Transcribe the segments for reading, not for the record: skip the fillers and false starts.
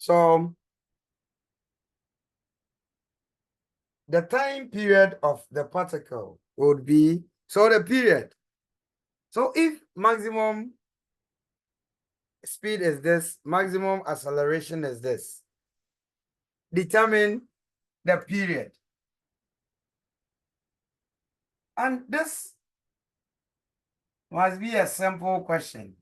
So the time period of the particle would be, so the period. So if maximum speed is this, maximum acceleration is this, determine the period. And this must be a simple question.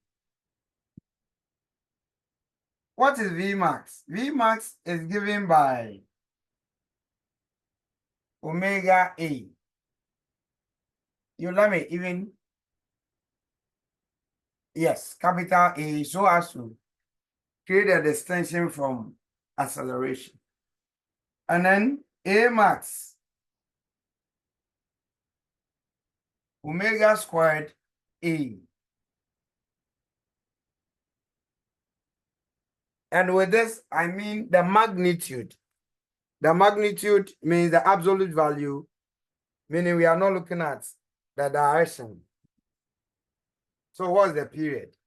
What is Vmax? Vmax is given by omega A. You let me even, yes, capital A, so as to create a distinction from acceleration. And then A max, omega squared A. And with this, I mean the magnitude. The magnitude means the absolute value, meaning we are not looking at the direction. So what's the period?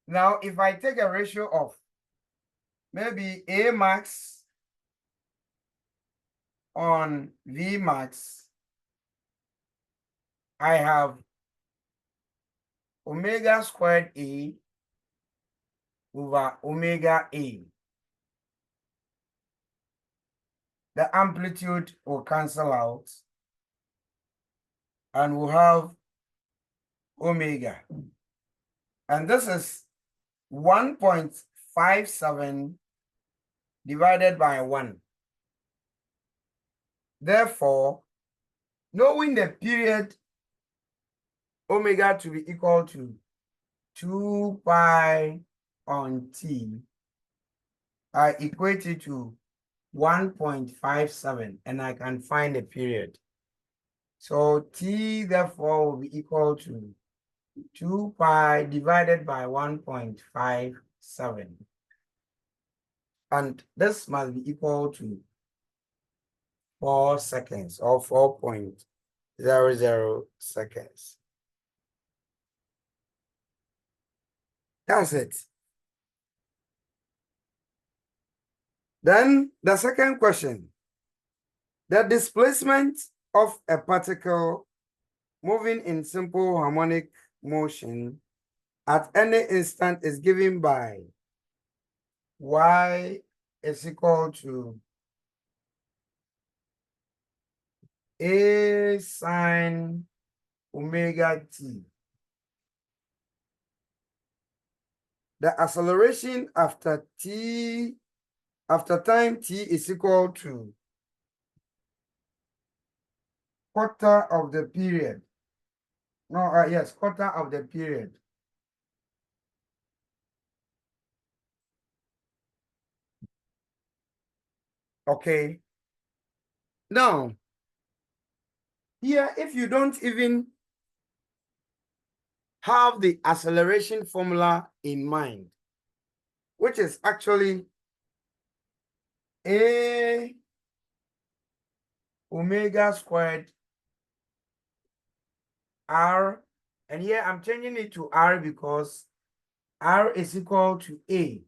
Now, if I take a ratio of maybe A max on V max, I have omega squared A over omega A. The amplitude will cancel out and we'll have omega. And this is 1.57 divided by 1. Therefore, knowing the period omega to be equal to 2 pi on t, I equate it to 1.57 and I can find the period. So t therefore will be equal to 2 pi divided by 1.57. And this must be equal to 4 seconds or 4.00 seconds. That's it. Then the second question. The displacement of a particle moving in simple harmonic motion at any instant is given by y is equal to a sine omega t. The acceleration after time t is equal to quarter of the period. No, yes, quarter of the period. Okay. Now, here, if you don't even have the acceleration formula in mind, which is actually a omega squared r, and here I'm changing it to r because r is equal to a.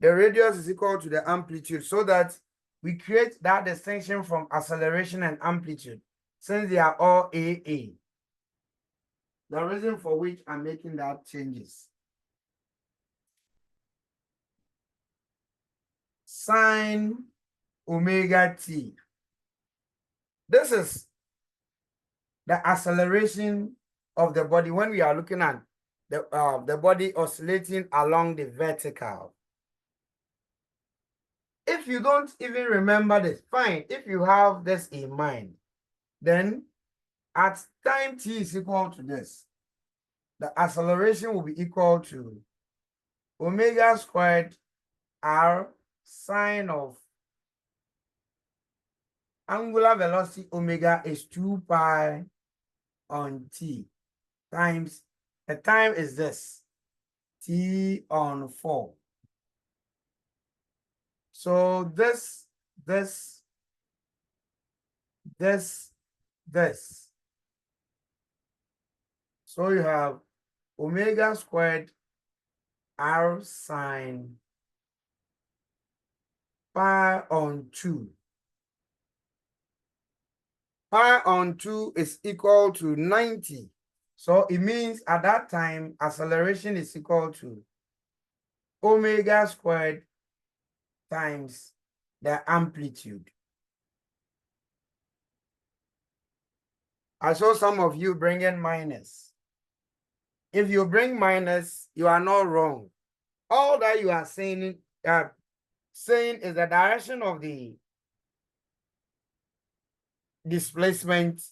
The radius is equal to the amplitude, so that we create that distinction from acceleration and amplitude, since they are all a. The reason for which I'm making that changes. Sine omega t. This is the acceleration of the body when we are looking at the body oscillating along the vertical. If you don't even remember this, fine. If you have this in mind, then at time t is equal to this, the acceleration will be equal to omega squared r sine of angular velocity omega is 2 pi on t times the time is this, t on 4. So this. So you have omega squared r sine pi on 2. Pi on 2 is equal to 90. So it means at that time, acceleration is equal to omega squared times the amplitude. I saw some of you bringing minus. If you bring minus, you are not wrong. All that you are saying is the direction of the displacement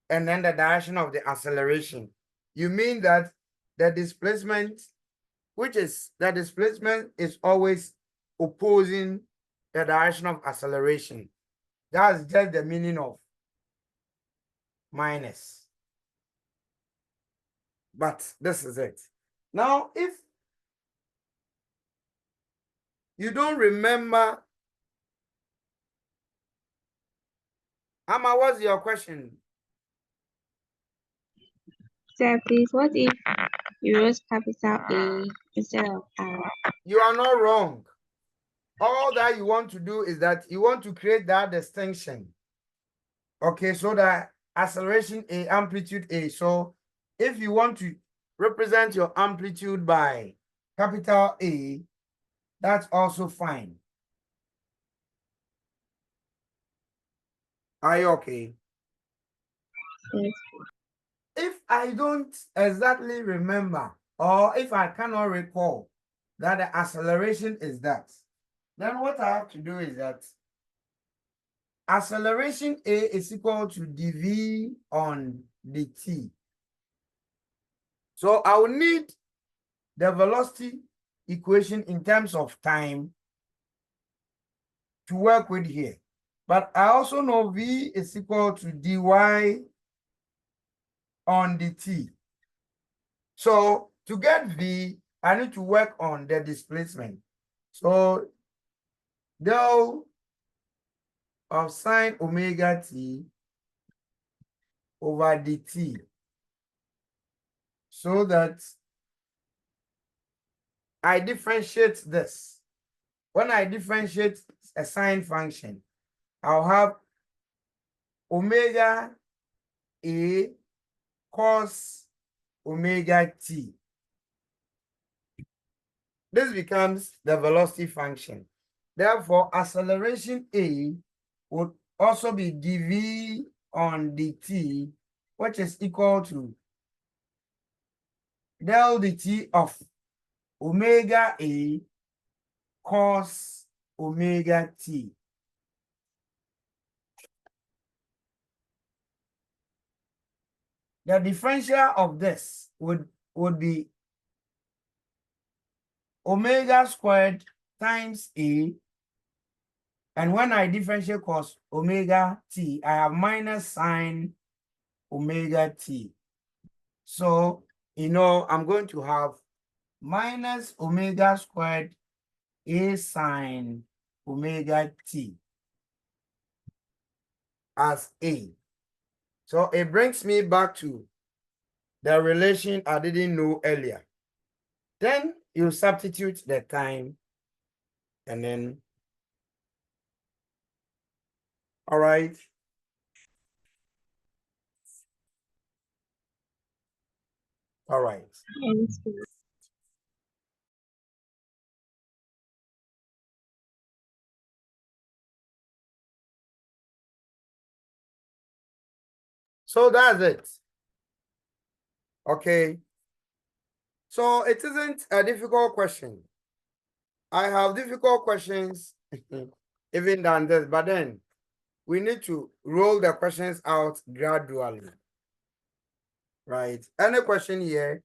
and then the direction of the acceleration. You mean that the displacement is always opposing the direction of acceleration. That's just the meaning of minus. But this is it. Now, if you don't remember, Amma, what's your question? Sir, please, what if you use capital A instead of R? You are not wrong. All that you want to do is that you want to create that distinction. Okay, so that acceleration A, amplitude A. So if you want to represent your amplitude by capital A, that's also fine. Are you okay? Yes. If I don't exactly remember, or if I cannot recall that the acceleration is that, then what I have to do is that acceleration A is equal to dv on dt. So I will need the velocity equation in terms of time to work with here. But I also know v is equal to dy on dt. So to get v, I need to work on the displacement. So del of sine omega t over dt, so that I differentiate this. When I differentiate a sine function, I'll have omega a cos omega t. This becomes the velocity function. Therefore, acceleration A would also be dv on dt, which is equal to del dt of omega A cos omega t. The differential of this would be omega squared times A, and when I differentiate cos omega t, I have minus sine omega t. So, I'm going to have minus omega squared A sine omega t as A. So it brings me back to the relation I didn't know earlier. Then you substitute the time, and then, all right. All right. Yes. So that's it. Okay. So it isn't a difficult question. I have difficult questions even than this, but then we need to roll the questions out gradually. Right? Any question here?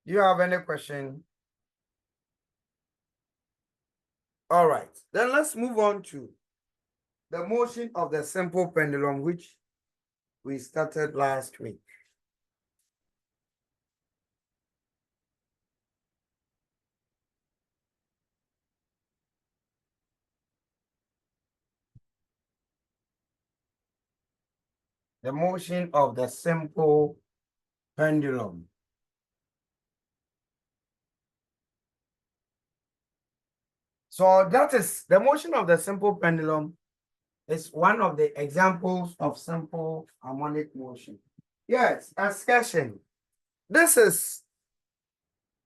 Do you have any question? All right. Then let's move on to the motion of the simple pendulum, which we started last week. The motion of the simple pendulum. So that is the motion of the simple pendulum is one of the examples of simple harmonic motion. Yes, assertion. This is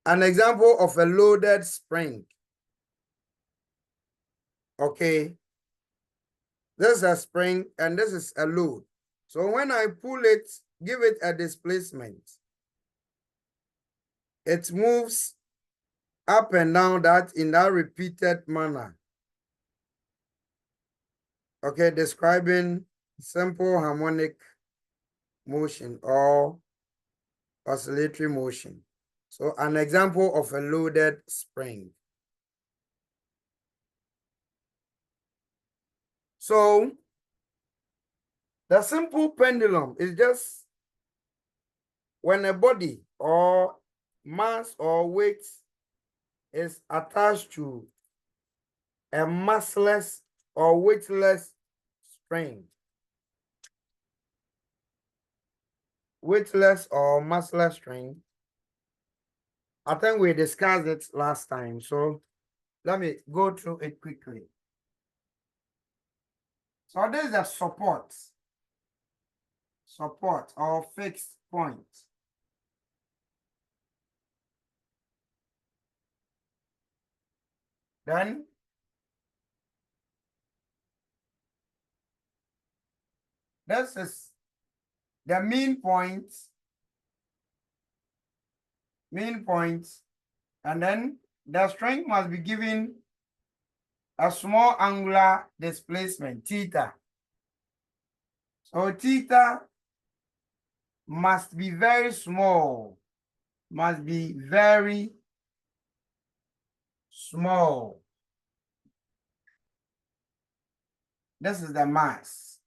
an example of a loaded spring. Okay. This is a spring and this is a load. So when I pull it, give it a displacement, it moves up and down that in that repeated manner. Okay, describing simple harmonic motion or oscillatory motion. So an example of a loaded spring. So the simple pendulum is just when a body or mass or weight is attached to a massless or weightless spring. Weightless or massless string. I think we discussed it last time, so let me go through it quickly. So this is a support or fixed point. Then this is the mean point, and then the string must be given a small angular displacement, theta. So theta must be very small, must be very small. This is the mass.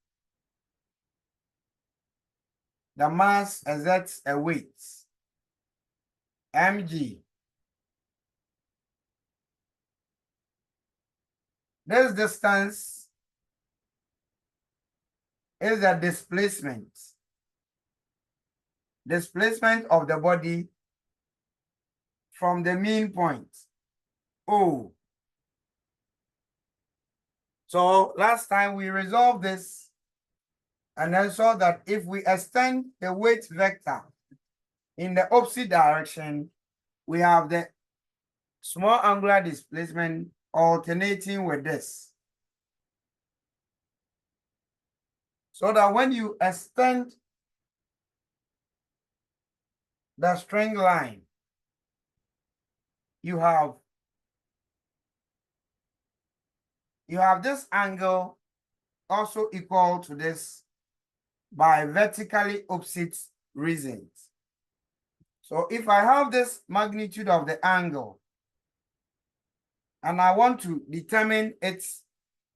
The mass exerts a weight, mg. This distance is the displacement of the body from the mean point, O. So last time we resolved this and then saw that if we extend the weight vector in the opposite direction, we have the small angular displacement alternating with this. So that when you extend the string line, you have this angle also equal to this by vertically opposite reasons. So if I have this magnitude of the angle and I want to determine its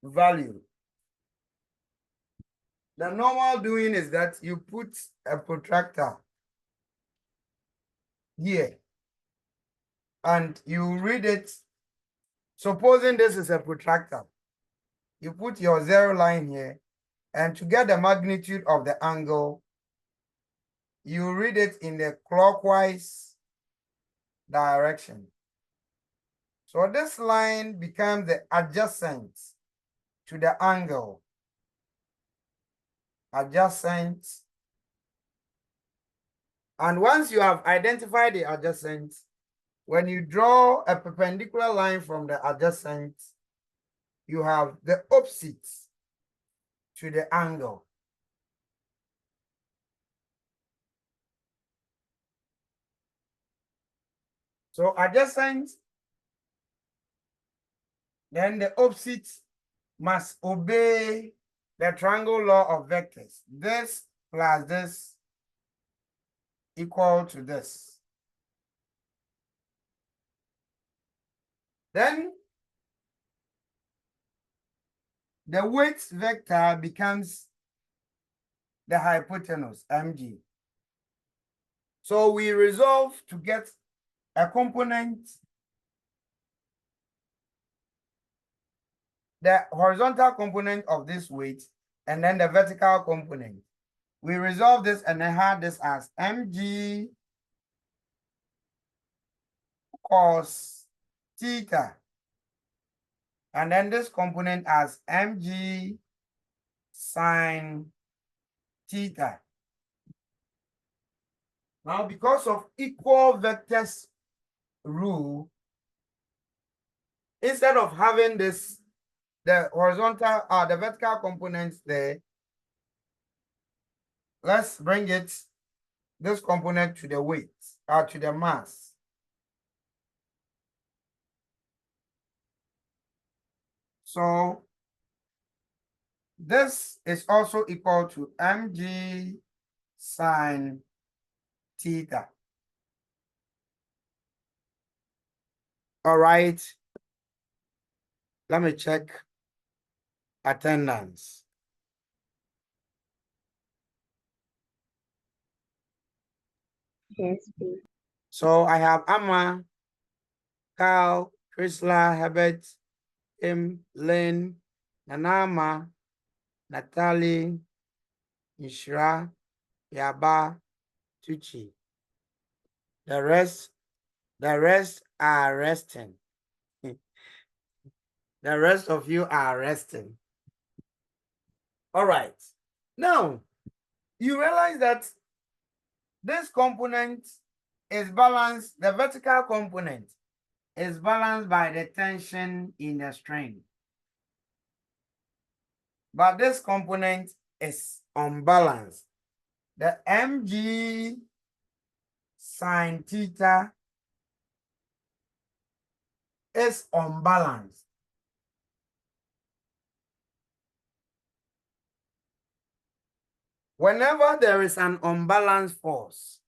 value, the normal doing is that you put a protractor here and you read it. Supposing this is a protractor, you put your zero line here, and to get the magnitude of the angle, you read it in the clockwise direction. So this line becomes the adjacent to the angle. Adjacent. And once you have identified the adjacent, when you draw a perpendicular line from the adjacent, you have the opposite to the angle. So adjacent, then the opposite must obey the triangle law of vectors. This plus this equal to this. Then the weight vector becomes the hypotenuse, mg. So we resolve to get a component, the horizontal component of this weight, and then the vertical component. We resolve this and then have this as mg cos theta And then this component as mg sine theta. Now, because of equal vectors rule, instead of having this, the horizontal, the vertical components there, let's bring this component to the weight, to the mass. So this is also equal to mg sine theta. All right. Let me check attendance. Yes, please. So I have Amma, Carl, Chrysla, Herbert, Lynn, Nanama, Natalie, Ishra, Yaba, Tucci. The rest are resting. The rest of you are resting. All right. Now, you realize that this component is balanced, the vertical component is balanced by the tension in the string. But this component is unbalanced. The mg sine theta is unbalanced. Whenever there is an unbalanced force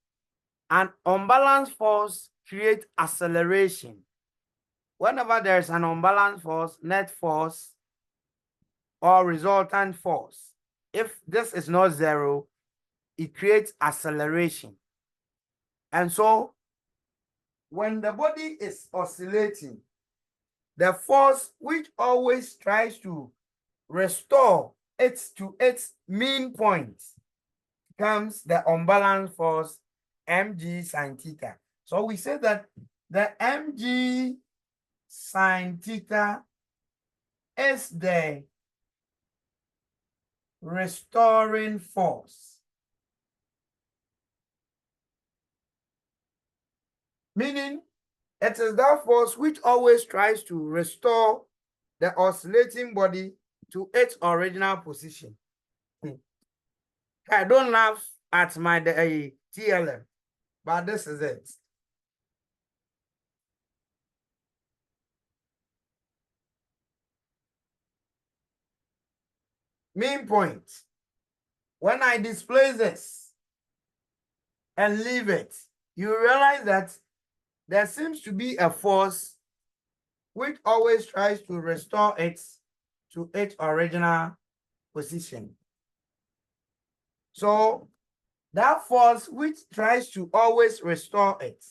creates acceleration. Whenever there is an unbalanced force, net force or resultant force, if this is not zero, it creates acceleration. And so when the body is oscillating, the force which always tries to restore it to its mean point comes the unbalanced force mg sine theta. So we say that the mg sine theta is the restoring force. Meaning, it is that force which always tries to restore the oscillating body to its original position. I don't laugh at my TLM, but this is it. Mean point. When I displace this and leave it, you realize that there seems to be a force which always tries to restore it to its original position. So that force which tries to always restore it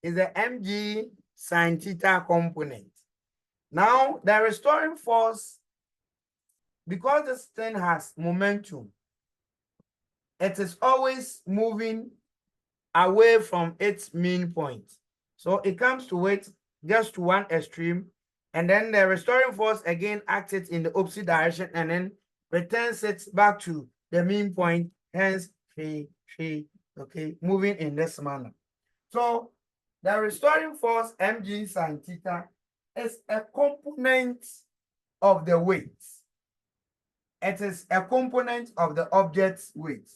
is the mg sine theta component. Now, the restoring force, because this thing has momentum, it is always moving away from its mean point. So it comes to it just to one extreme, and then the restoring force again acts it in the opposite direction and then returns it back to the mean point, hence okay, moving in this manner. So the restoring force mg sine theta is a component of the weight. It is a component of the object's weight.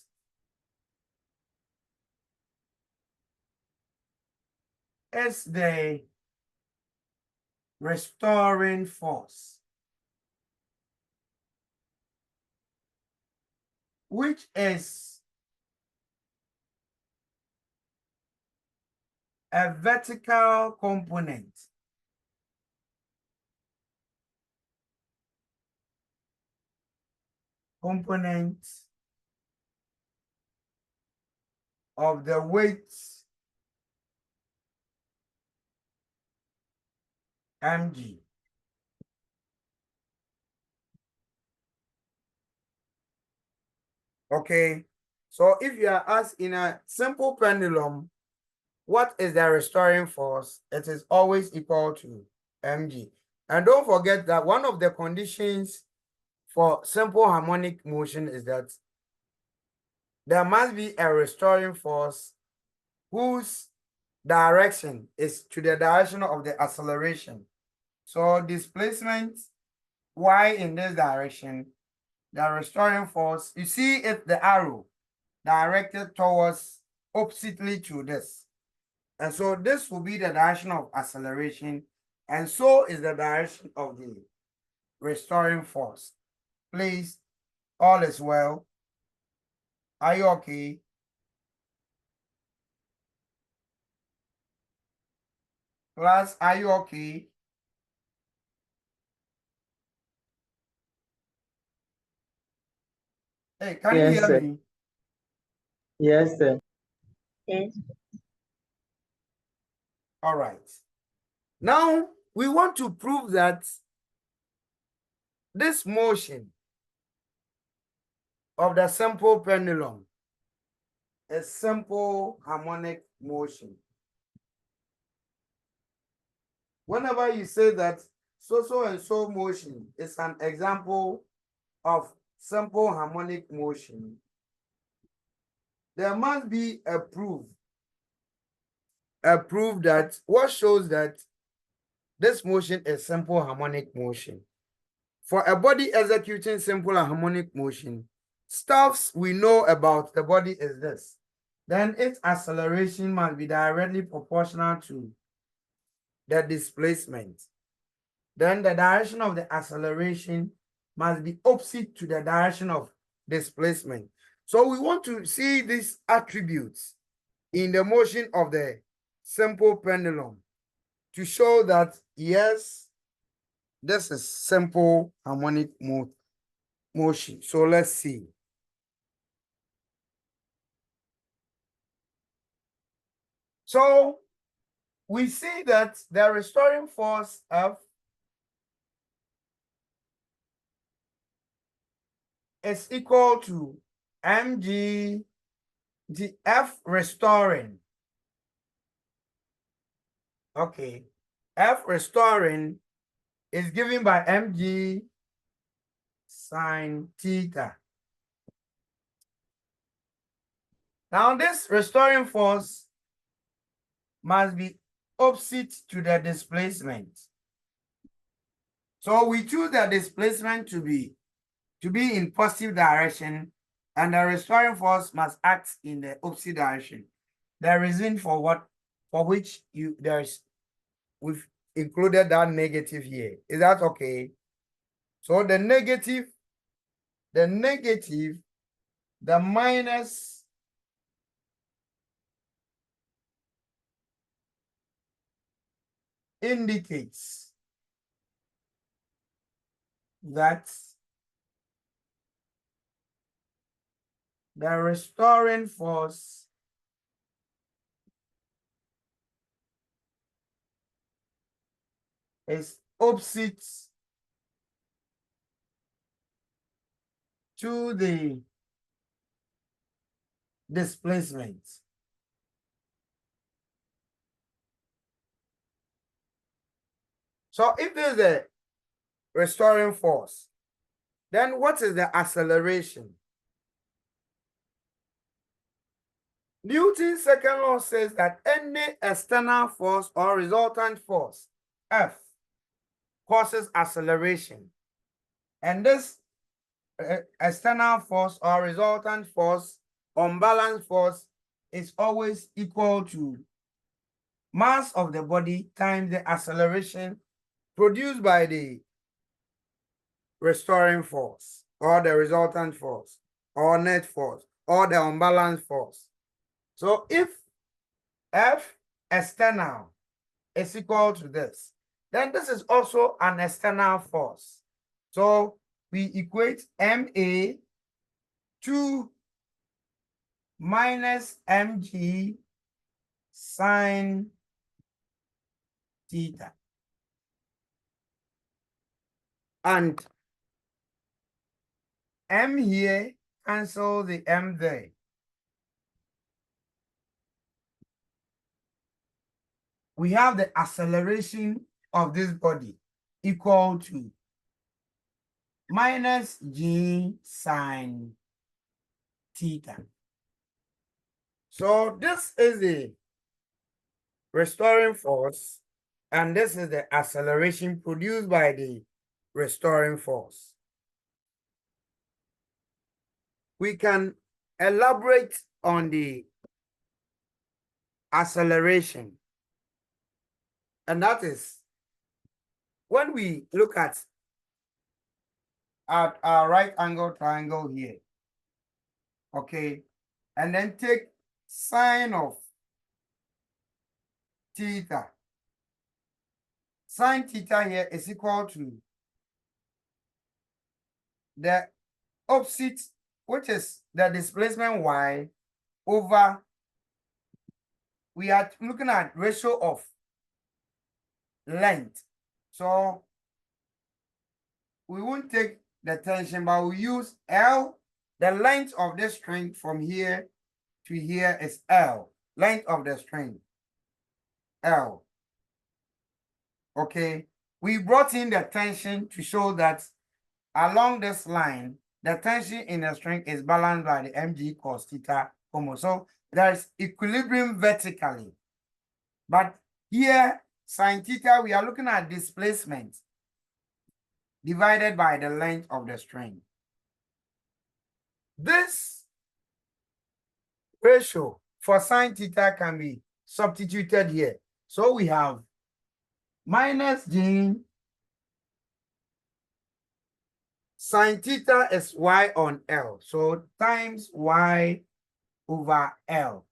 It's the restoring force, which is a vertical component. Of the weight mg. Okay, so if you are asked in a simple pendulum, what is the restoring force? It is always equal to mg. And don't forget that one of the conditions for simple harmonic motion is that there must be a restoring force whose direction is to the direction of the acceleration. So displacement y in this direction, the restoring force, you see it, the arrow directed towards oppositely to this. And so this will be the direction of acceleration, and so is the direction of the restoring force. Please, all is well. Are you okay? Class, are you okay? Hey, can you Yes, hear sir. me? Yes, sir. Yes. All right. Now, we want to prove that this motion of the simple pendulum is simple harmonic motion. Whenever you say that so and so motion is an example of simple harmonic motion, there must be a proof that what shows that this motion is simple harmonic motion. For a body executing simple harmonic motion, stuffs we know about the body is this. Then its acceleration must be directly proportional to the displacement. Then the direction of the acceleration must be opposite to the direction of displacement. So we want to see these attributes in the motion of the simple pendulum to show that, yes, this is simple harmonic motion. So let's see. So we see that the restoring force F is equal to mg, the F restoring. Okay, F restoring is given by mg sine theta. Now this restoring force must be opposite to the displacement. So we choose the displacement to be in positive direction, and the restoring force must act in the opposite direction. The reason for which we've included that negative here. Is that okay? So the minus indicates that the restoring force is opposite to the displacement. So if there's a restoring force, then what is the acceleration? Newton's second law says that any external force or resultant force, F, causes acceleration. And this external force or resultant force, unbalanced force, is always equal to mass of the body times the acceleration produced by the restoring force or the resultant force or net force or the unbalanced force. So if F external is equal to this, then this is also an external force. So we equate MA to minus mg sine theta. And m here, cancel the m there. We have the acceleration of this body. equal to minus G sine theta. So this is the restoring force, and this is the acceleration produced by the restoring force. We can elaborate on the acceleration, and that is when we look at our right angle triangle here, okay, and then take sine of theta. Sine theta here is equal to the opposite, which is the displacement y over, we are looking at ratio of length. So we won't take the tension, but we use L. The length of the string from here to here is L. Length of the string, L. Okay. We brought in the tension to show that along this line, the tension in the string is balanced by the mg cos theta almost. So there is equilibrium vertically. But here, sine theta, we are looking at displacement divided by the length of the string. This ratio for sine theta can be substituted here. So we have minus G sine theta is y on L. So times y over L.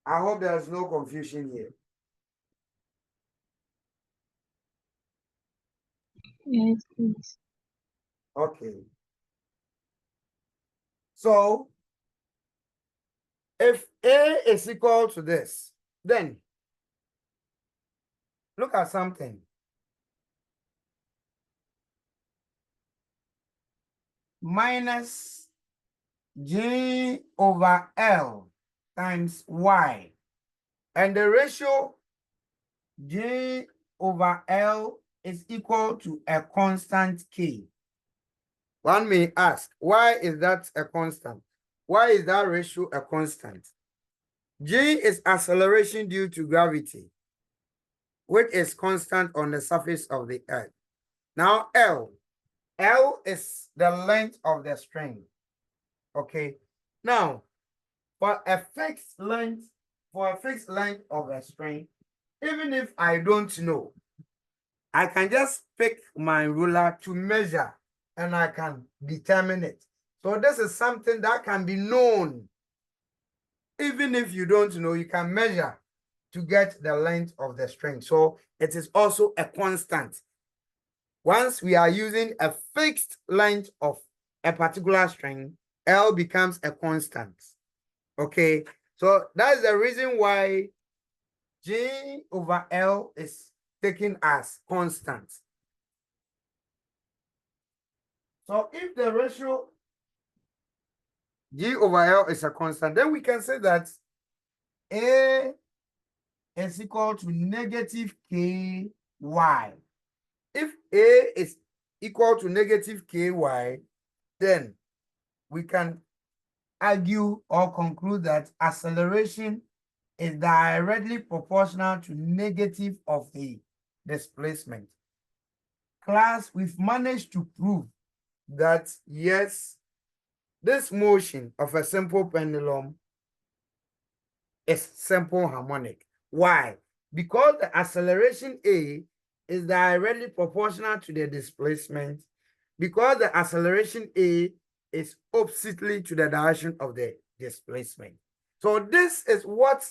I hope there's no confusion here. Yes, please. Okay. So if A is equal to this, then look at something. Minus G over L times Y. And the ratio G over L is equal to a constant K. One may ask, why is that a constant? Why is that ratio a constant? G is acceleration due to gravity, which is constant on the surface of the earth. Now L is the length of the string. Okay. Now, for a fixed length of a string, even if I don't know, I can just pick my ruler to measure and I can determine it. So this is something that can be known. Even if you don't know, you can measure to get the length of the string. So it is also a constant. Once we are using a fixed length of a particular string, L becomes a constant. Okay, so that's the reason why G over L is taken as constant. So if the ratio G over L is a constant, then we can say that A is equal to negative KY. If A is equal to negative KY, then we can argue or conclude that acceleration is directly proportional to negative of the displacement. Class, we've managed to prove that yes, this motion of a simple pendulum is simple harmonic. Why? Because the acceleration A is directly proportional to the displacement, because the acceleration A is oppositely to the direction of the displacement. So this is what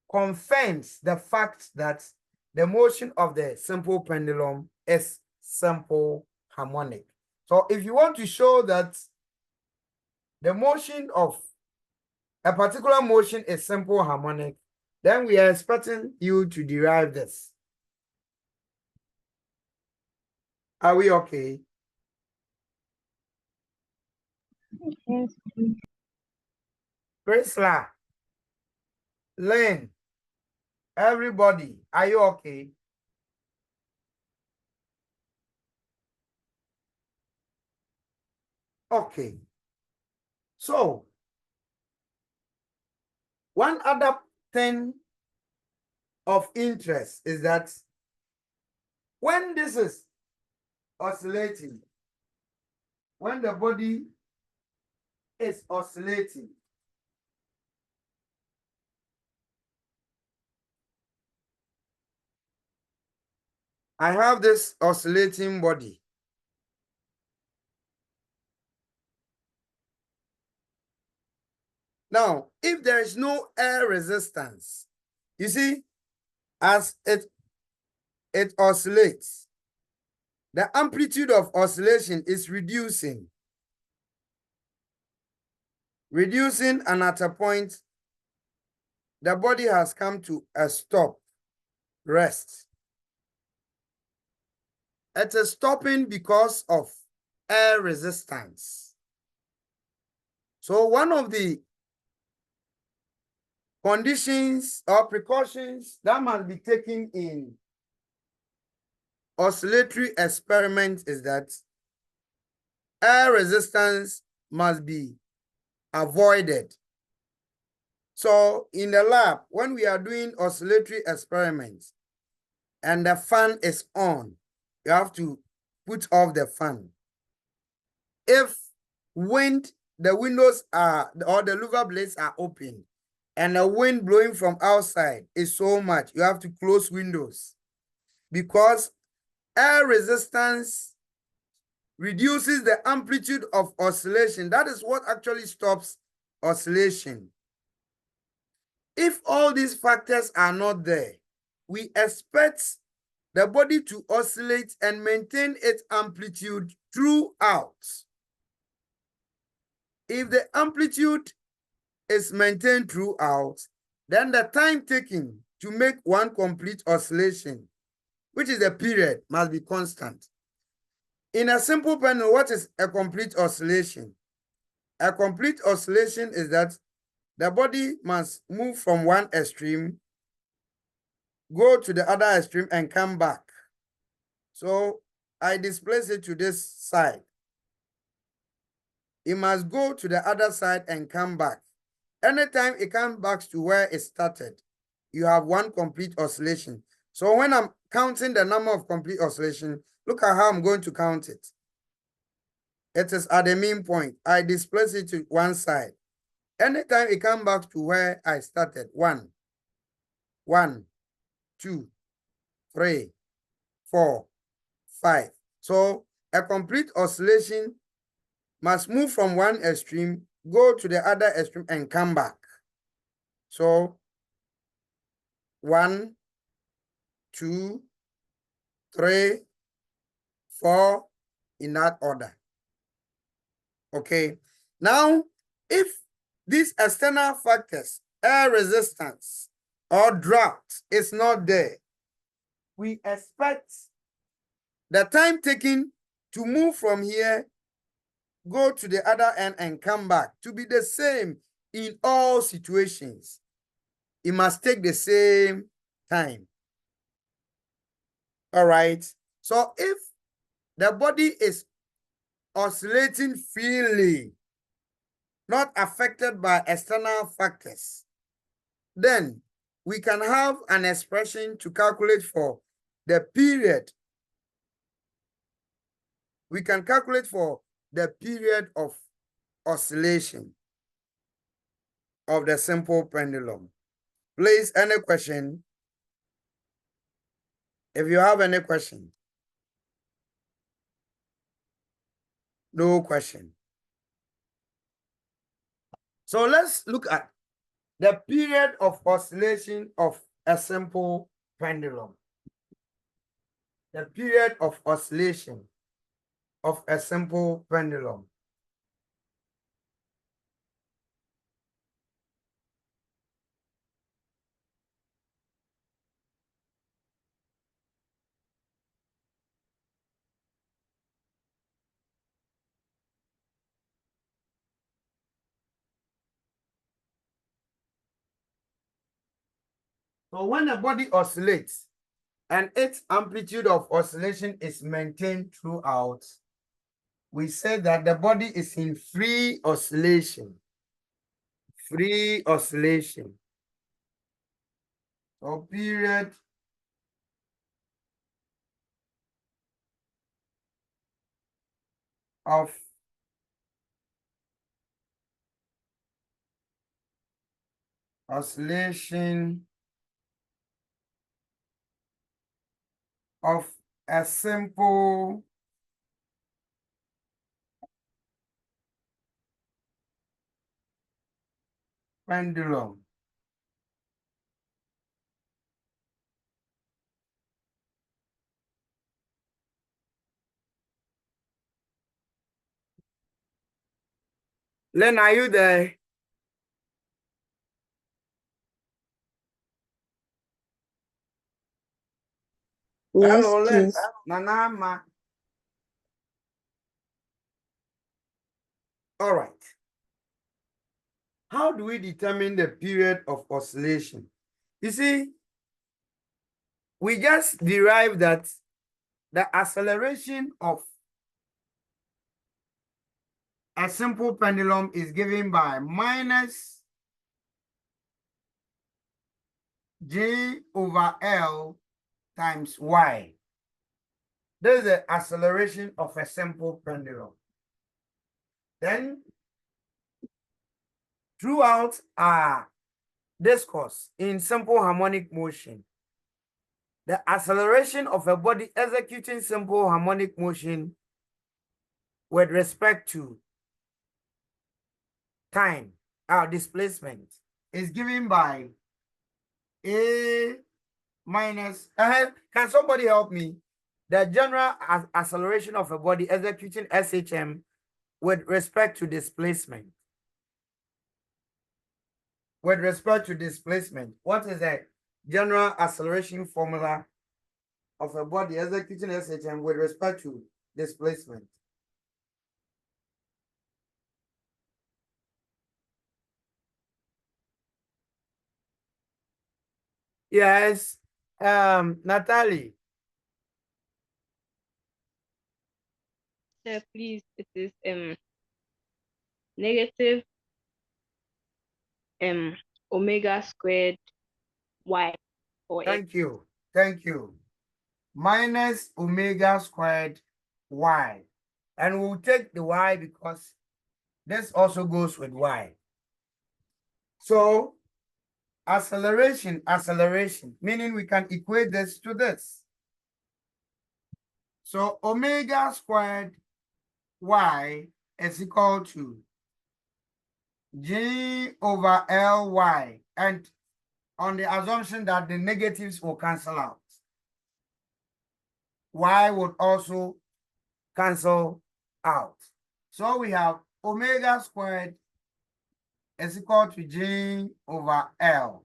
confirms the fact that the motion of the simple pendulum is simple harmonic. So if you want to show that the motion of a particular motion is simple harmonic, then we are expecting you to derive this. Are we okay? Yes, please. Priscilla, Lynn, everybody, are you okay? Okay. So, one other thing of interest is that when this is oscillating, when the body is oscillating, I have this oscillating body. Now, if there is no air resistance, you see, as it oscillates, the amplitude of oscillation is reducing, and at a point, the body has come to a stop, rest. It is stopping because of air resistance. So one of the conditions or precautions that must be taken in oscillatory experiment is that air resistance must be avoided. So in the lab, when we are doing oscillatory experiments and the fan is on, you have to put off the fan. If the windows are, or the louver blades are open and the wind blowing from outside is so much, you have to close windows, because air resistance reduces the amplitude of oscillation. That is what actually stops oscillation. If all these factors are not there, we expect the body to oscillate and maintain its amplitude throughout. If the amplitude is maintained throughout, then the time taken to make one complete oscillation, which is the period, must be constant. In a simple pendulum, what is a complete oscillation? A complete oscillation is that the body must move from one extreme, go to the other extreme, and come back. So I displace it to this side. It must go to the other side and come back. Anytime it comes back to where it started, you have one complete oscillation. So when I'm counting the number of complete oscillation, look at how I'm going to count it. It is at the mean point. I displace it to one side. Anytime it comes back to where I started, 1, 2, 3, 4, 5. So a complete oscillation must move from one extreme, go to the other extreme, and come back. So 1, 2, 3, 4, in that order. Okay. Now, if these external factors, air resistance or draft, is not there, we expect the time taken to move from here, go to the other end, and come back to be the same in all situations. It must take the same time. All right. So if the body is oscillating freely, not affected by external factors, then we can have an expression to calculate for the period. We can calculate for the period of oscillation of the simple pendulum. Please, any question? If you have any question. No question. So let's look at the period of oscillation of a simple pendulum. The period of oscillation of a simple pendulum. So when a body oscillates and its amplitude of oscillation is maintained throughout, we say that the body is in free oscillation. Free oscillation. So period of oscillation of a simple pendulum. Len, are you there? Yes, Hello, Len. please. Nanama. All right. How do we determine the period of oscillation? You see, we just derived that the acceleration of a simple pendulum is given by minus J over L times Y. This is the acceleration of a simple pendulum. Then, throughout our discourse in simple harmonic motion, the acceleration of a body executing simple harmonic motion with respect to time, our displacement, is given by A minus, can somebody help me? The general acceleration of a body executing SHM with respect to displacement. With respect to displacement, what is the general acceleration formula of a body executing SHM with respect to displacement? Yes, Natalie. Sir, please, it is negative omega squared y or x. Thank you. Thank you. Minus omega squared y. And we'll take the y because this also goes with y. So acceleration, meaning we can equate this to this. So omega squared y is equal to G over Ly, and on the assumption that the negatives will cancel out, y would also cancel out. So we have omega squared is equal to G over L.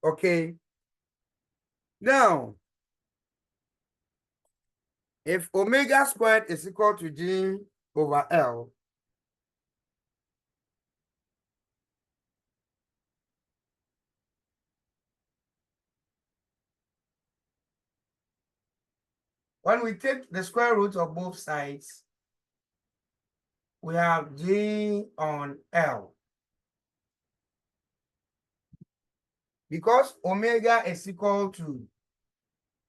Okay. Now, if omega squared is equal to G over L, when we take the square root of both sides, we have G on L. Because omega is equal to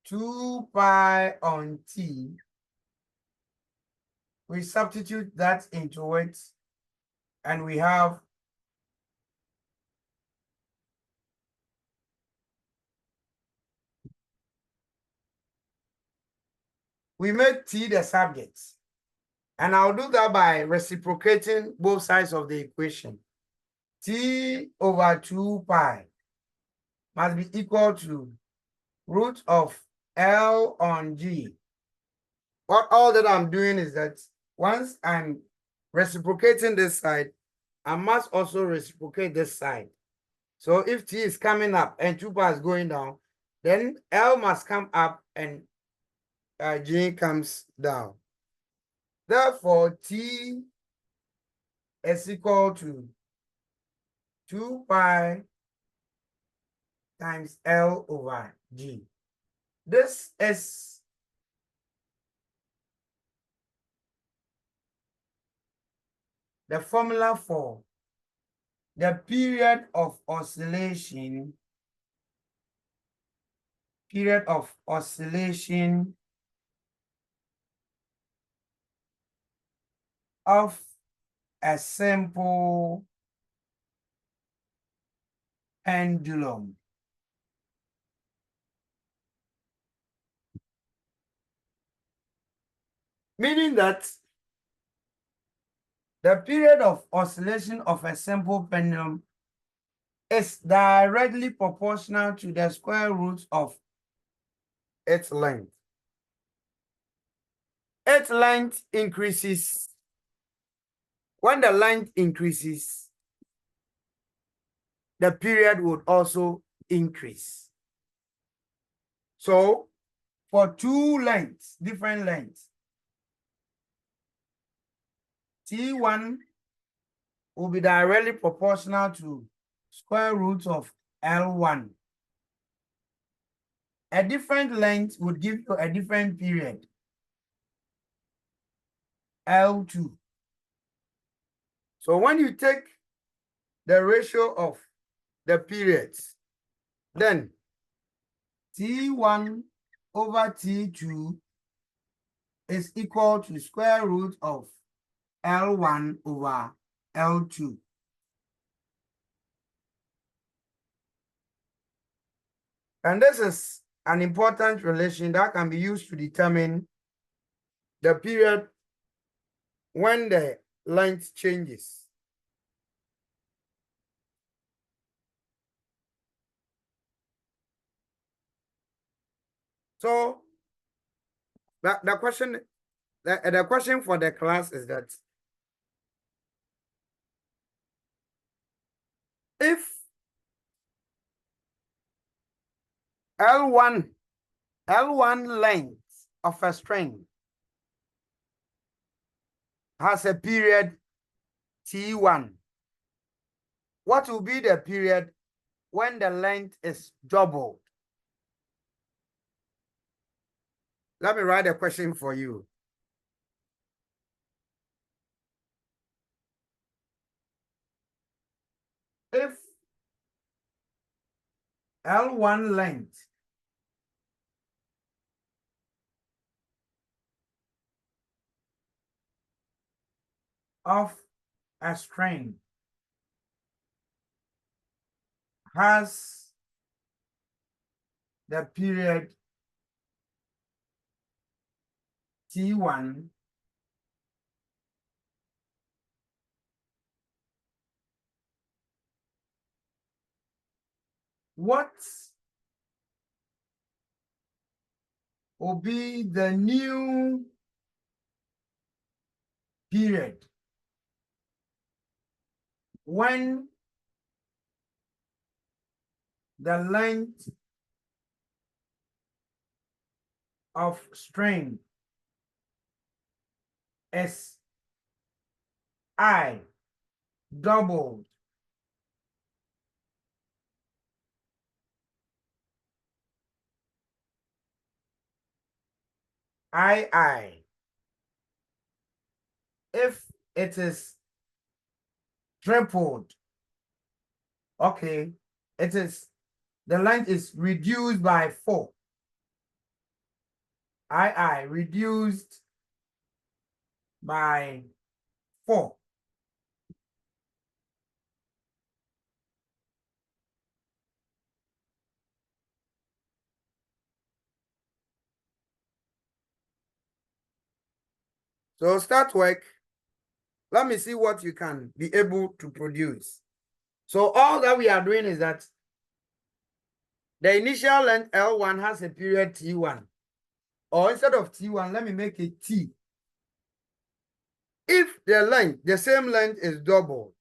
2 pi on T, we substitute that into it, and we have we make T the subject. And I'll do that by reciprocating both sides of the equation. T over 2 pi must be equal to root of L on G. But all that I'm doing is that once I'm reciprocating this side, I must also reciprocate this side. So if T is coming up and 2 pi is going down, then L must come up and G comes down. Therefore, T is equal to 2 pi times L over G. This is the formula for the period of oscillation of a simple pendulum. Meaning that the period of oscillation of a simple pendulum is directly proportional to the square root of its length. Its length increases. When the length increases, the period would also increase. So, for two lengths, different lengths, T1 will be directly proportional to square root of L1. A different length would give you a different period, L2. So when you take the ratio of the periods, then T1 over T2 is equal to square root of L1 over L2. And this is an important relation that can be used to determine the period when the length changes. So the question for the class is that if L1 length of a string has a period T1, what will be the period when the length is doubled? Let me write a question for you. If L1 length of a string has the period T1, what will be the new period when the length of string is I doubled? If it is tripled, okay, the length is reduced by 4. Reduced by 4. So start work. Let me see what you can be able to produce. So all that we are doing is that the initial length L1 has a period T1. Or instead of T1, let me make it T. If the same length is doubled,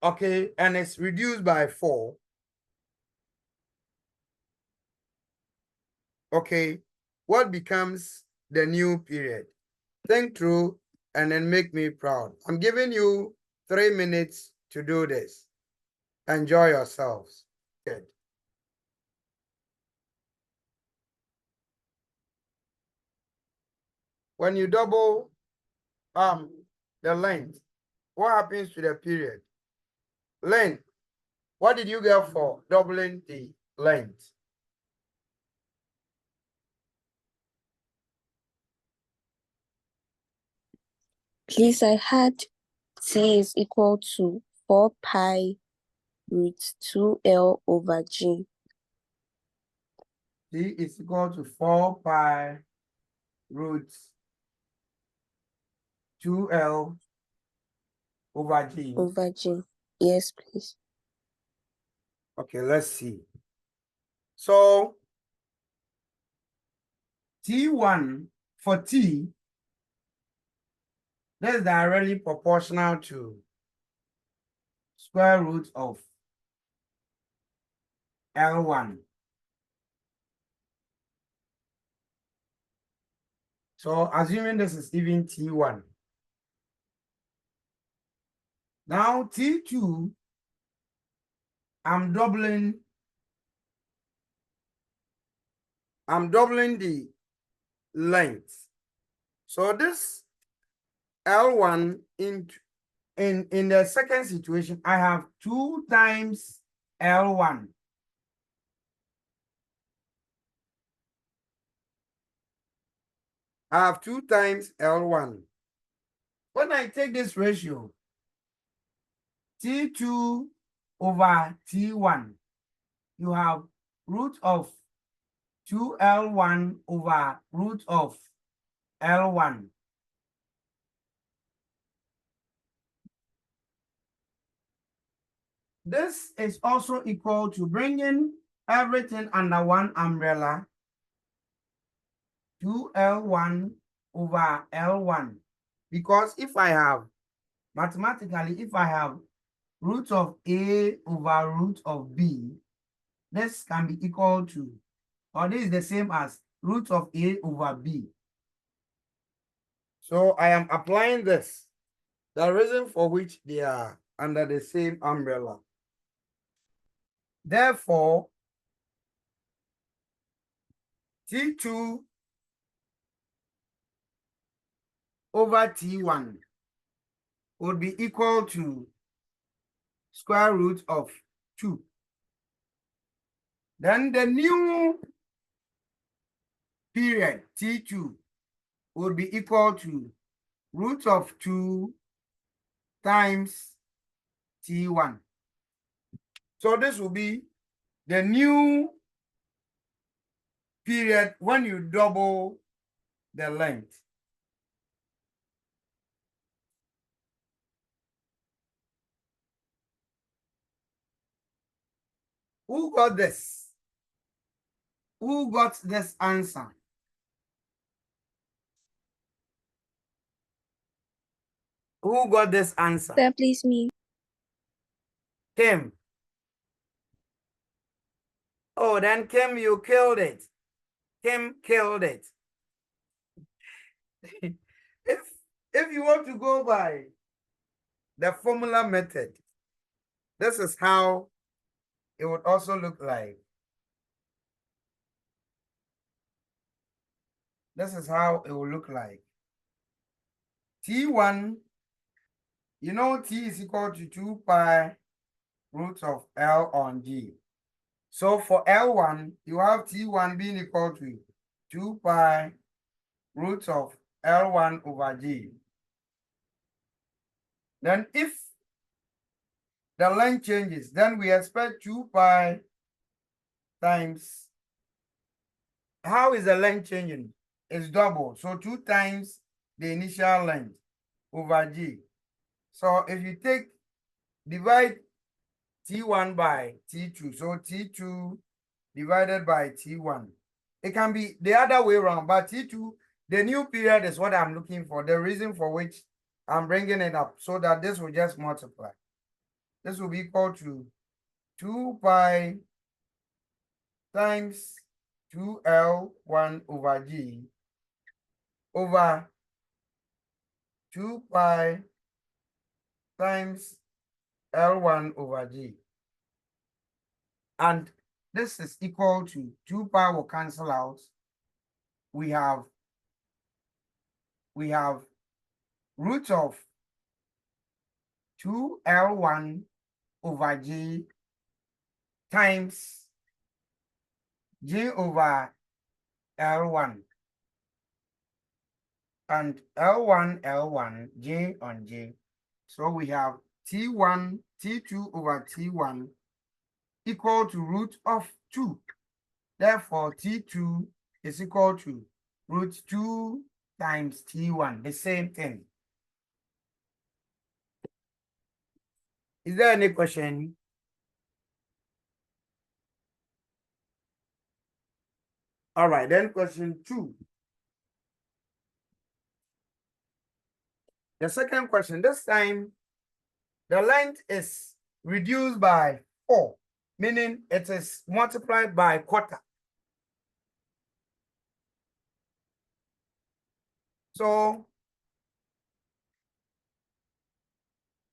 okay, and it's reduced by 4, okay, what becomes the new period? Think through and then make me proud. I'm giving you 3 minutes to do this. Enjoy yourselves. Good. When you double the length, what happens to the period? Length. What did you get for doubling the length? Please, I had T is equal to 4 pi root 2L over G. T is equal to 4 pi root 2L over G. Over G. Yes, please. Okay, let's see. So T1 for T, that's directly proportional to square root of L1. So assuming this is even T1. Now T2, I'm doubling the length. So this L1 in the second situation, I have 2 times L1. I have 2 times L1. When I take this ratio, T2 over T1, you have root of 2L1 over root of L1. This is also equal to bringing everything under one umbrella, 2L1 over L1. Because if I have, mathematically, if I have root of A over root of B, this can be equal to, or this is the same as root of A over B. So I am applying this, the reason for which they are under the same umbrella. Therefore, T2 over T1 would be equal to square root of 2. Then the new period, T2, would be equal to root of 2 times T1. So this will be the new period when you double the length. Who got this? Who got this answer? Who got this answer? Sir, please me. Kim. Oh, then Kim, you killed it. Kim killed it. if you want to go by the formula method, this is how it would also look like. This is how it will look like. T1, you know T is equal to 2 pi root of L on G. So for L1, you have T1 being equal to 2 pi root of L1 over G. Then if the length changes, then we expect 2 pi times, how is the length changing? It's double, so 2 times the initial length over G. So if you divide T1 by T2, so T2 divided by T1. It can be the other way around, but T2, the new period is what I'm looking for, the reason for which I'm bringing it up, so that this will just multiply. This will be equal to 2 pi times 2L1 over G over 2 pi times L1 over G. And this is equal to 2 pi will cancel out. We have root of 2L1 over G times G over L1 and L1 J on J. So we have T1 T2 over T1 equal to root of 2. Therefore, T2 is equal to root 2 times T1, the same thing. Is there any question? All right, then question 2. The second question, this time, the length is reduced by 4, meaning it is multiplied by quarter. So,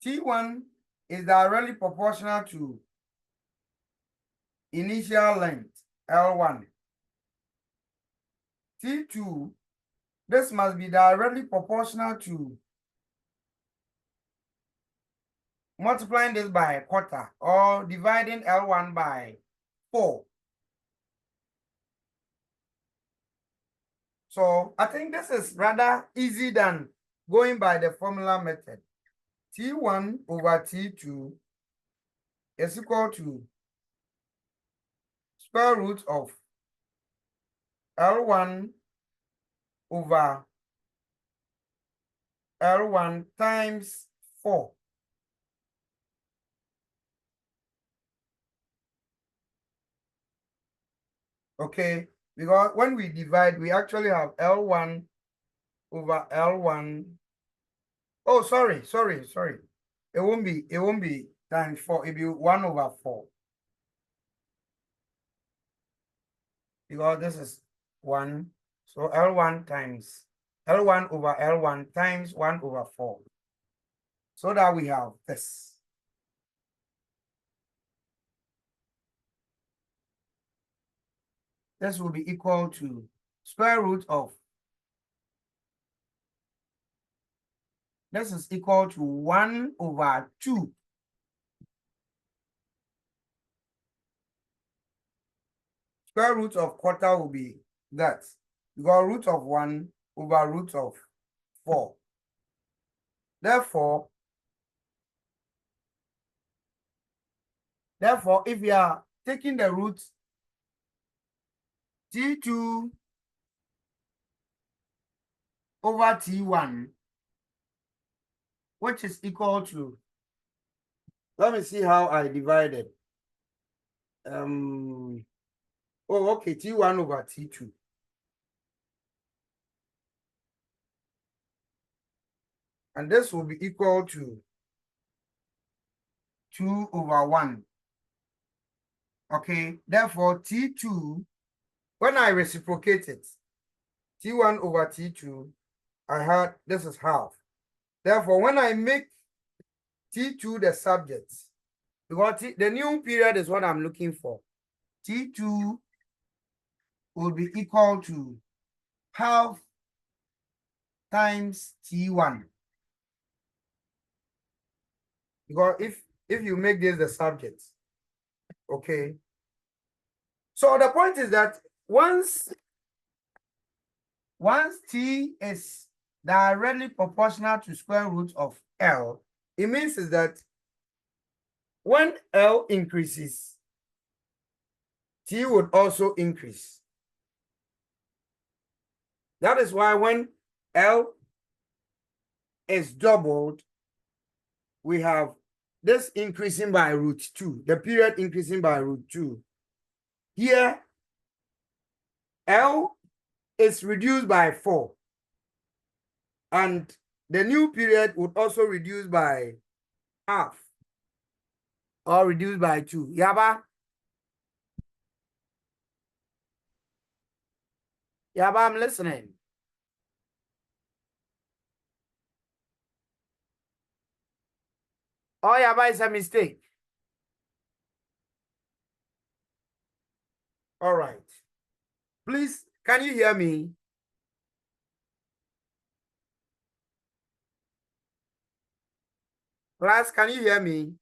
T1 is directly proportional to initial length, L1. T2, this must be directly proportional to multiplying this by a quarter or dividing L1 by 4. So I think this is rather easy than going by the formula method. T1 over T2 is equal to square root of L1 over L1 times 4. Okay, because when we divide, we actually have L1 over L1. Oh, sorry. It won't be times 4, it'll be 1 over 4. Because this is 1. So L1 times L1 over L1 times 1 over 4. So that we have this. This will be equal to square root of, this is equal to 1 over 2. Square root of quarter will be that. You got root of 1 over root of 4. Therefore, if we are taking the root T2 over T1, which is equal to, let me see how I divided. Oh, okay, T1 over T2. And this will be equal to 2 over 1. Okay, therefore T2, when I reciprocate it, T1 over T2, I had, this is half. Therefore, when I make T2 the subject, because the new period is what I'm looking for, T2 will be equal to half times T1. Because if you make this the subject, okay. So the point is that once T is directly proportional to square root of L, it means is that when L increases, T would also increase. That is why when L is doubled, we have this increasing by root 2, the period increasing by root 2. Here, L is reduced by 4. And the new period would also reduce by half or reduce by 2. Yaba? Yaba, I'm listening. Oh, Yaba is a mistake. All right. Please, can you hear me? Class, can you hear me?